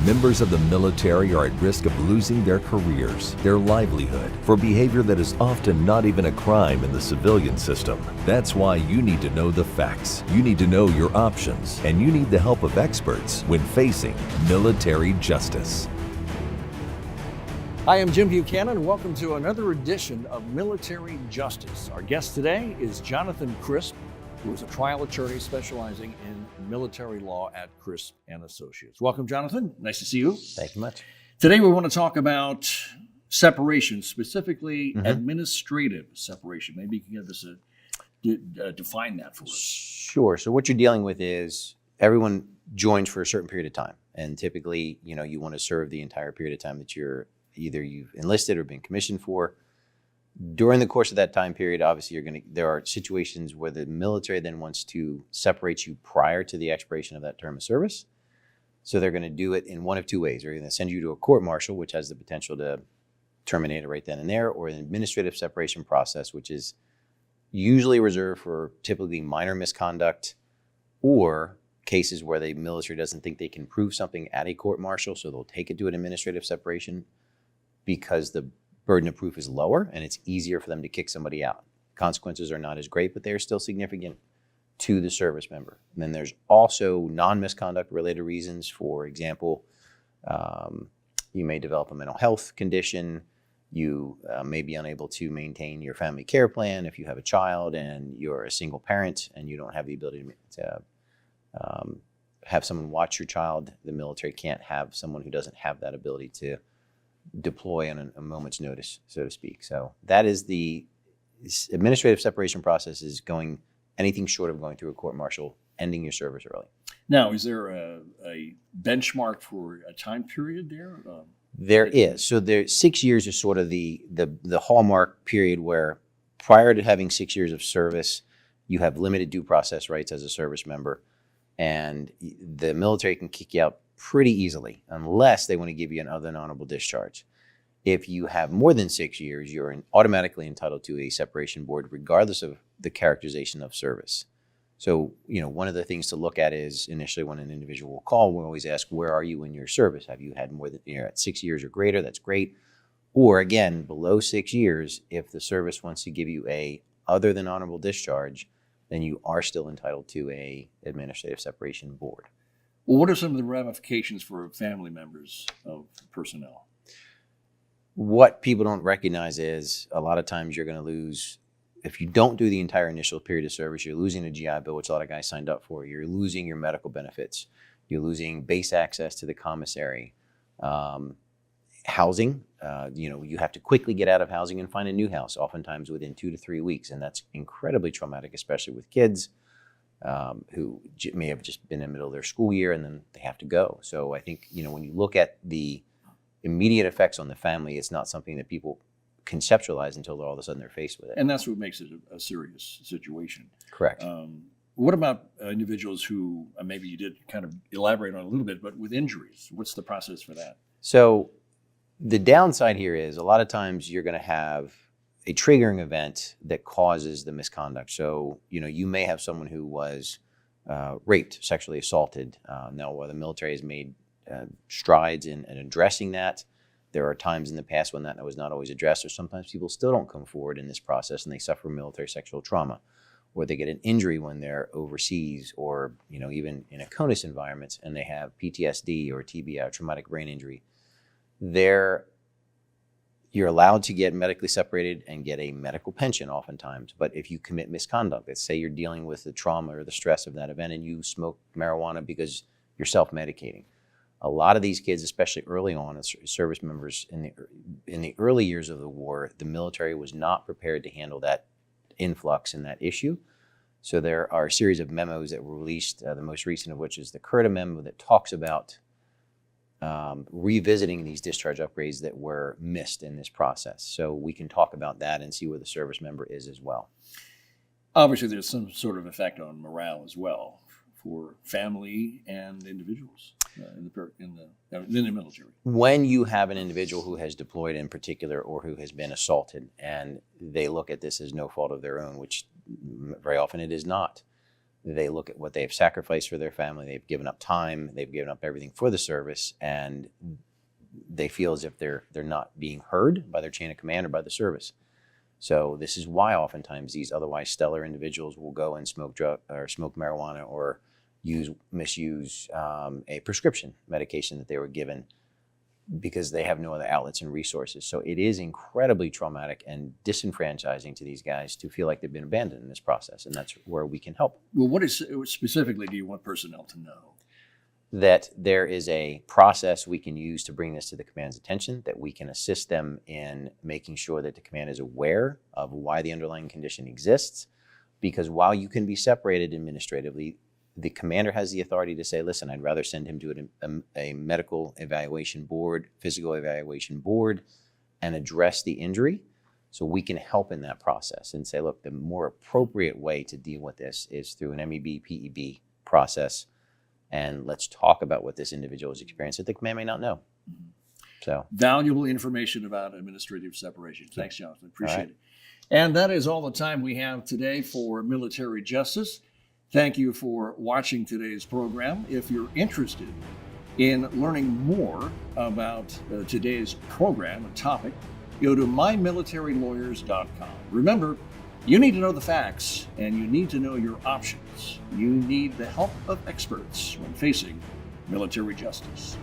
Members of the military are at risk of losing their careers, their livelihood, for behavior that is often not even a crime in the civilian system. That's why you need to know the facts. You need to know your options, and you need the help of experts when facing military justice. Hi, I'm Jim Buchanan. Welcome to another edition of Military Justice. Our guest today is Jonathan Crisp, who is a trial attorney specializing in military law at Crisp and Associates. Welcome, Jonathan. Nice to see you. Thank you much. Today we want to talk about separation, specifically administrative separation. Maybe you can give us define that for us. Sure. So what you're dealing with is everyone joins for a certain period of time, and typically, you want to serve the entire period of time that you've enlisted or been commissioned for. During the course of that time period, obviously there are situations where the military then wants to separate you prior to the expiration of that term of service. So they're going to do it in one of two ways. They're going to send you to a court-martial, which has the potential to terminate it right then and there, or an administrative separation process, which is usually reserved for typically minor misconduct or cases where the military doesn't think they can prove something at a court-martial, so they'll take it to an administrative separation because the burden of proof is lower and it's easier for them to kick somebody out. Consequences are not as great, but they're still significant to the service member. And then there's also non-misconduct related reasons. For example, you may develop a mental health condition. You may be unable to maintain your family care plan if you have a child and you're a single parent and you don't have the ability to have someone watch your child. The military can't have someone who doesn't have that ability to deploy on a moment's notice, so to speak. So that is the administrative separation process, is going anything short of going through a court-martial, ending your service early. Now, is there a benchmark for a time period there? There is. So 6 years is sort of the hallmark period where prior to having 6 years of service, you have limited due process rights as a service member, and the military can kick you out pretty easily unless they want to give you an other than honorable discharge. If you have more than 6 years, you're automatically entitled to a separation board regardless of the characterization of service. So, one of the things to look at is initially when an individual will call, we always ask, where are you in your service? Have you had more than, at 6 years or greater? That's great. Or again, below 6 years, if the service wants to give you a other than honorable discharge, then you are still entitled to a administrative separation board. Well, what are some of the ramifications for family members of personnel? What people don't recognize is a lot of times you're going to lose, if you don't do the entire initial period of service, you're losing a GI Bill, which a lot of guys signed up for. You're losing your medical benefits. You're losing base access to the commissary. Housing, you have to quickly get out of housing and find a new house, oftentimes within 2 to 3 weeks. And that's incredibly traumatic, especially with kids who may have just been in the middle of their school year and then they have to go. So I think, when you look at the immediate effects on the family, it's not something that people conceptualize until all of a sudden they're faced with it. And that's what makes it a serious situation. Correct. What about individuals who, maybe you did kind of elaborate on a little bit, but with injuries? What's the process for that? So the downside here is a lot of times you're going to have a triggering event that causes the misconduct. So, you may have someone who was raped, sexually assaulted. Now, while the military has made strides in addressing that, there are times in the past when that was not always addressed, or sometimes people still don't come forward in this process and they suffer military sexual trauma, or they get an injury when they're overseas, or, even in a CONUS environment and they have PTSD or TBI, traumatic brain injury. You're allowed to get medically separated and get a medical pension oftentimes. But if you commit misconduct, let's say you're dealing with the trauma or the stress of that event and you smoke marijuana because you're self-medicating. A lot of these kids, especially early on as service members in the early years of the war, the military was not prepared to handle that influx and that issue. So there are a series of memos that were released, the most recent of which is the CURTA memo that talks about revisiting these discharge upgrades that were missed in this process. So we can talk about that and see where the service member is as well. Obviously, there's some sort of effect on morale as well for family and individuals in the military. When you have an individual who has deployed in particular or who has been assaulted and they look at this as no fault of their own, which very often it is not, They look at what they've sacrificed for their family. They've given up time. They've given up everything for the service, and they feel as if they're not being heard by their chain of command or by the service. So this is why oftentimes these otherwise stellar individuals will go and smoke marijuana or misuse a prescription medication that they were given, because they have no other outlets and resources. So it is incredibly traumatic and disenfranchising to these guys to feel like they've been abandoned in this process, and that's where we can help. Well, what specifically do you want personnel to know? That there is a process we can use to bring this to the command's attention, that we can assist them in making sure that the command is aware of why the underlying condition exists, because while you can be separated administratively, the commander has the authority to say, listen, I'd rather send him to a medical evaluation board, physical evaluation board, and address the injury. So we can help in that process and say, look, the more appropriate way to deal with this is through an MEB, PEB process. And let's talk about what this individual has experienced that the command may not know. So valuable information about administrative separation. Thanks, Jonathan. Appreciate right. it. And that is all the time we have today for Military Justice. Thank you for watching today's program. If you're interested in learning more about today's program and topic, go to mymilitarylawyers.com. Remember, you need to know the facts and you need to know your options. You need the help of experts when facing military justice.